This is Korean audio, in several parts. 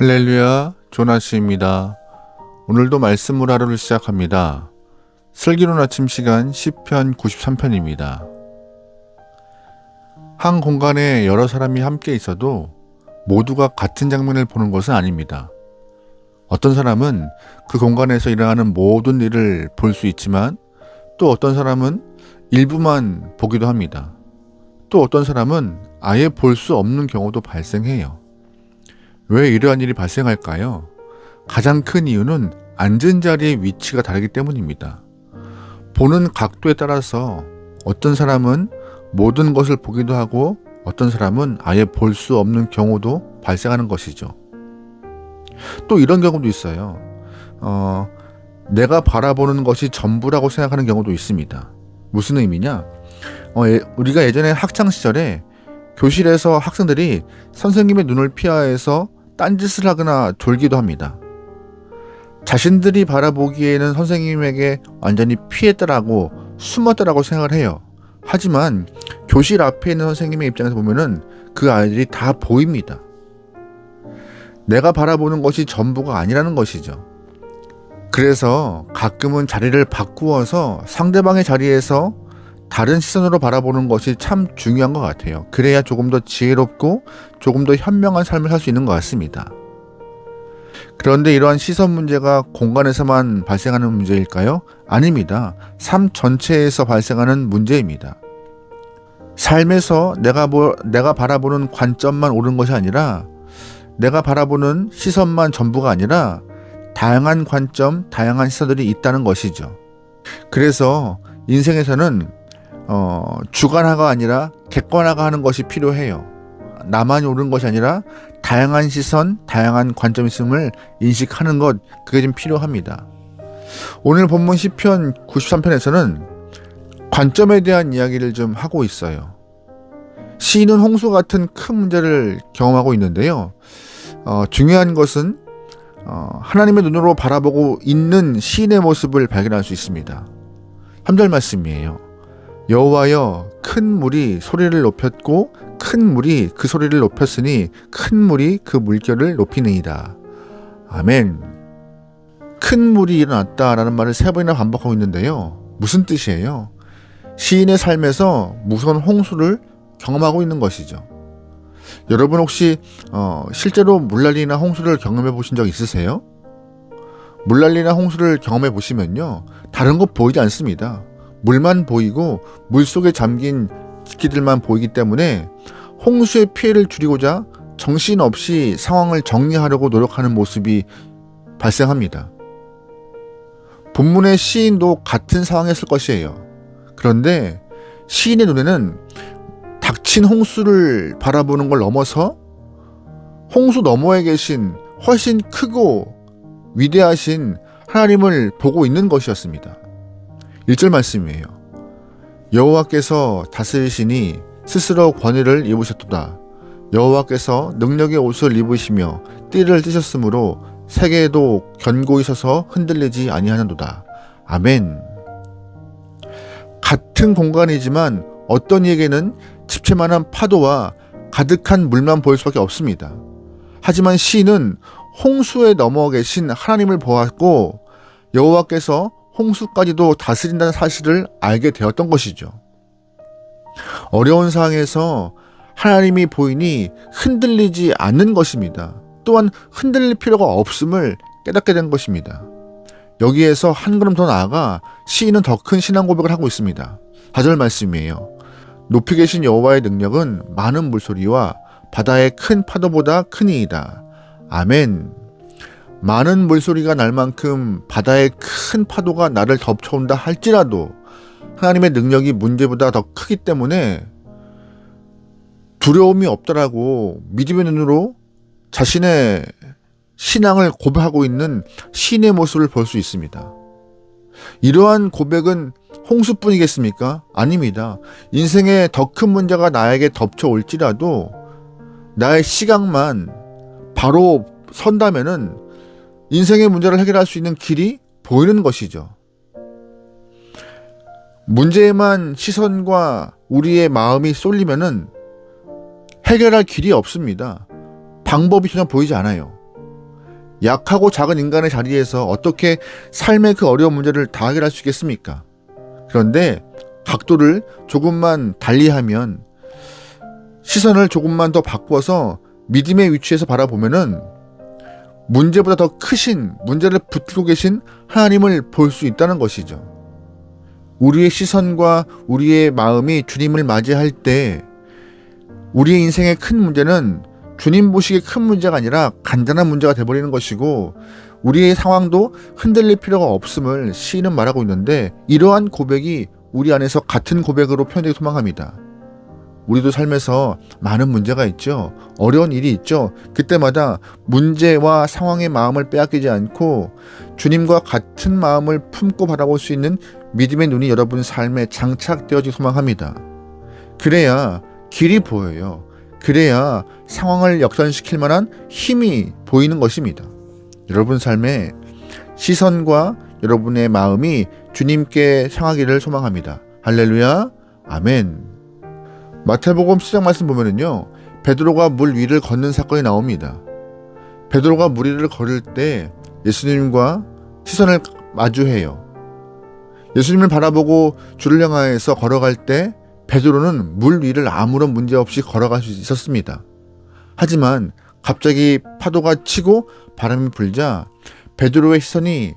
할렐루야, 조나스입니다. 오늘도 말씀으로 하루를 시작합니다. 슬기로운 아침 시간 시편 93편입니다. 한 공간에 여러 사람이 함께 있어도 모두가 같은 장면을 보는 것은 아닙니다. 어떤 사람은 그 공간에서 일어나는 모든 일을 볼 수 있지만 또 어떤 사람은 일부만 보기도 합니다. 또 어떤 사람은 아예 볼 수 없는 경우도 발생해요. 왜 이러한 일이 발생할까요? 가장 큰 이유는 앉은 자리의 위치가 다르기 때문입니다. 보는 각도에 따라서 어떤 사람은 모든 것을 보기도 하고 어떤 사람은 아예 볼 수 없는 경우도 발생하는 것이죠. 또 이런 경우도 있어요. 내가 바라보는 것이 전부라고 생각하는 경우도 있습니다. 무슨 의미냐? 우리가 예전에 학창시절에 교실에서 학생들이 선생님의 눈을 피하여서 딴짓을 하거나 졸기도 합니다. 자신들이 바라보기에는 선생님에게 완전히 피했다라고 숨었다라고 생각을 해요. 하지만 교실 앞에 있는 선생님의 입장에서 보면은 그 아이들이 다 보입니다. 내가 바라보는 것이 전부가 아니라는 것이죠. 그래서 가끔은 자리를 바꾸어서 상대방의 자리에서 다른 시선으로 바라보는 것이 참 중요한 것 같아요. 그래야 조금 더 지혜롭고 조금 더 현명한 삶을 살 수 있는 것 같습니다. 그런데 이러한 시선 문제가 공간에서만 발생하는 문제일까요? 아닙니다. 삶 전체에서 발생하는 문제입니다. 삶에서 내가 바라보는 관점만 옳은 것이 아니라 내가 바라보는 시선만 전부가 아니라 다양한 관점, 다양한 시선들이 있다는 것이죠. 그래서 인생에서는 주관화가 아니라 객관화가 하는 것이 필요해요. 나만이 옳은 것이 아니라 다양한 시선, 다양한 관점이 있음을 인식하는 것, 그게 좀 필요합니다. 오늘 본문 시편 93편에서는 관점에 대한 이야기를 좀 하고 있어요. 시인은 홍수 같은 큰 문제를 경험하고 있는데요. 중요한 것은 하나님의 눈으로 바라보고 있는 시인의 모습을 발견할 수 있습니다. 3절 말씀이에요. 여호와여, 큰 물이 소리를 높였고 큰 물이 그 소리를 높였으니 큰 물이 그 물결을 높이느니라. 아멘. 큰 물이 일어났다라는 말을 3번이나 반복하고 있는데요. 무슨 뜻이에요? 시인의 삶에서 무서운 홍수를 경험하고 있는 것이죠. 여러분 혹시 실제로 물난리나 홍수를 경험해 보신 적 있으세요? 물난리나 홍수를 경험해 보시면요, 다른 것 보이지 않습니다. 물만 보이고 물속에 잠긴 기들만 보이기 때문에 홍수의 피해를 줄이고자 정신없이 상황을 정리하려고 노력하는 모습이 발생합니다. 본문의 시인도 같은 상황이었을 것이에요. 그런데 시인의 눈에는 닥친 홍수를 바라보는 걸 넘어서 홍수 너머에 계신 훨씬 크고 위대하신 하나님을 보고 있는 것이었습니다. 1절 말씀이에요. 여호와께서 다스리시니 스스로 권위를 입으셨도다. 여호와께서 능력의 옷을 입으시며 띠를 띠셨으므로 세계에도 견고히 서서 흔들리지 아니하는도다. 아멘. 같은 공간이지만 어떤 이에게는 집채만한 파도와 가득한 물만 보일 수밖에 없습니다. 하지만 시인은 홍수에 넘어 계신 하나님을 보았고 여호와께서 홍수까지도 다스린다는 사실을 알게 되었던 것이죠. 어려운 상황에서 하나님이 보이니 흔들리지 않는 것입니다. 또한 흔들릴 필요가 없음을 깨닫게 된 것입니다. 여기에서 한 걸음 더 나아가 시인은 더 큰 신앙 고백을 하고 있습니다. 4절 말씀이에요. 높이 계신 여호와의 능력은 많은 물소리와 바다의 큰 파도보다 크니이다. 아멘. 많은 물소리가 날 만큼 바다의 큰 파도가 나를 덮쳐온다 할지라도 하나님의 능력이 문제보다 더 크기 때문에 두려움이 없다라고 믿음의 눈으로 자신의 신앙을 고백하고 있는 시인의 모습을 볼 수 있습니다. 이러한 고백은 홍수뿐이겠습니까? 아닙니다. 인생의 더 큰 문제가 나에게 덮쳐올지라도 나의 시각만 바로 선다면은 인생의 문제를 해결할 수 있는 길이 보이는 것이죠. 문제에만 시선과 우리의 마음이 쏠리면은 해결할 길이 없습니다. 방법이 전혀 보이지 않아요. 약하고 작은 인간의 자리에서 어떻게 삶의 그 어려운 문제를 다 해결할 수 있겠습니까? 그런데 각도를 조금만 달리하면, 시선을 조금만 더 바꿔서 믿음의 위치에서 바라보면은 문제보다 더 크신, 문제를 붙들고 계신 하나님을 볼 수 있다는 것이죠. 우리의 시선과 우리의 마음이 주님을 맞이할 때 우리의 인생의 큰 문제는 주님 보시기에 큰 문제가 아니라 간단한 문제가 되어버리는 것이고, 우리의 상황도 흔들릴 필요가 없음을 시인은 말하고 있는데, 이러한 고백이 우리 안에서 같은 고백으로 표현되기 소망합니다. 우리도 삶에서 많은 문제가 있죠. 어려운 일이 있죠. 그때마다 문제와 상황의 마음을 빼앗기지 않고 주님과 같은 마음을 품고 바라볼 수 있는 믿음의 눈이 여러분 삶에 장착되어지기 소망합니다. 그래야 길이 보여요. 그래야 상황을 역전시킬 만한 힘이 보이는 것입니다. 여러분 삶에 시선과 여러분의 마음이 주님께 향하기를 소망합니다. 할렐루야, 아멘. 마태복음 7장 말씀 보면은요, 베드로가 물 위를 걷는 사건이 나옵니다. 베드로가 물 위를 걸을 때 예수님과 시선을 마주해요. 예수님을 바라보고 주를 향하여서 걸어갈 때 베드로는 물 위를 아무런 문제 없이 걸어갈 수 있었습니다. 하지만 갑자기 파도가 치고 바람이 불자 베드로의 시선이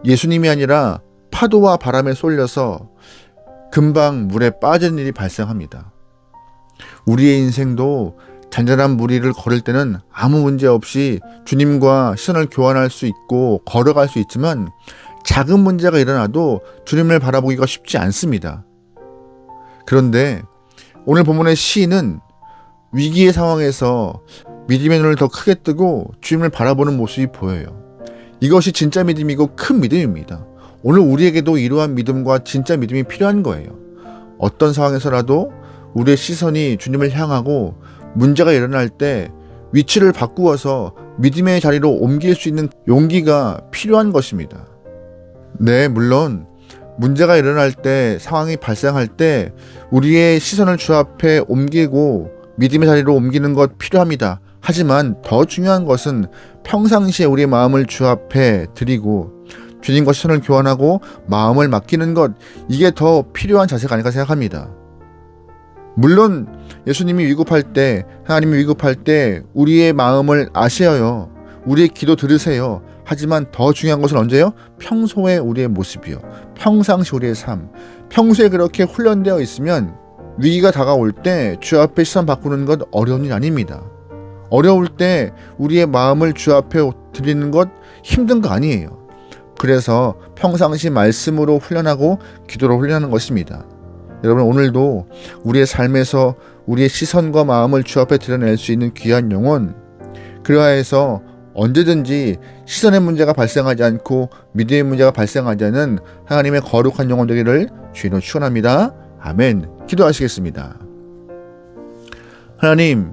예수님이 아니라 파도와 바람에 쏠려서 금방 물에 빠지는 일이 발생합니다. 우리의 인생도 잔잔한 물 위를 걸을 때는 아무 문제 없이 주님과 시선을 교환할 수 있고 걸어갈 수 있지만, 작은 문제가 일어나도 주님을 바라보기가 쉽지 않습니다. 그런데 오늘 본문의 시인은 위기의 상황에서 믿음의 눈을 더 크게 뜨고 주님을 바라보는 모습이 보여요. 이것이 진짜 믿음이고 큰 믿음입니다. 오늘 우리에게도 이러한 믿음과 진짜 믿음이 필요한 거예요. 어떤 상황에서라도 우리의 시선이 주님을 향하고 문제가 일어날 때 위치를 바꾸어서 믿음의 자리로 옮길 수 있는 용기가 필요한 것입니다. 네, 물론 문제가 일어날 때, 상황이 발생할 때 우리의 시선을 주 앞에 옮기고 믿음의 자리로 옮기는 것 필요합니다. 하지만 더 중요한 것은 평상시에 우리의 마음을 주 앞에 드리고 주님과 시선을 교환하고 마음을 맡기는 것, 이게 더 필요한 자세가 아닐까 생각합니다. 물론 예수님이 위급할 때, 하나님이 위급할 때 우리의 마음을 아셔요. 우리의 기도 들으세요. 하지만 더 중요한 것은 언제요? 평소에 우리의 모습이요. 평상시 우리의 삶. 평소에 그렇게 훈련되어 있으면 위기가 다가올 때 주 앞에 시선 바꾸는 것 어려운 일 아닙니다. 어려울 때 우리의 마음을 주 앞에 드리는 것 힘든 거 아니에요. 그래서 평상시 말씀으로 훈련하고 기도로 훈련하는 것입니다. 여러분, 오늘도 우리의 삶에서 우리의 시선과 마음을 주 앞에 드러낼 수 있는 귀한 영혼, 그러하여서 언제든지 시선의 문제가 발생하지 않고 믿음의 문제가 발생하지 않은 하나님의 거룩한 영혼 되기를 주님으로 축원합니다. 아멘. 기도하시겠습니다. 하나님,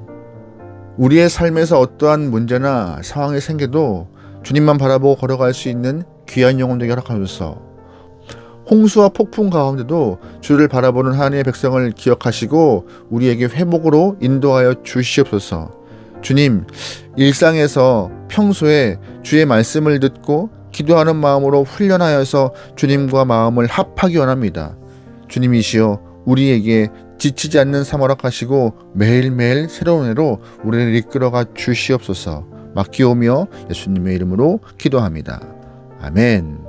우리의 삶에서 어떠한 문제나 상황이 생겨도 주님만 바라보고 걸어갈 수 있는 귀한 영혼 되게 허락하소서. 홍수와 폭풍 가운데도 주를 바라보는 하나님의 백성을 기억하시고 우리에게 회복으로 인도하여 주시옵소서. 주님, 일상에서 평소에 주의 말씀을 듣고 기도하는 마음으로 훈련하여서 주님과 마음을 합하기 원합니다. 주님이시여, 우리에게 지치지 않는 삶 허락하시고 매일매일 새로운 애로 우리를 이끌어가 주시옵소서. 맡기오며 예수님의 이름으로 기도합니다. 아멘.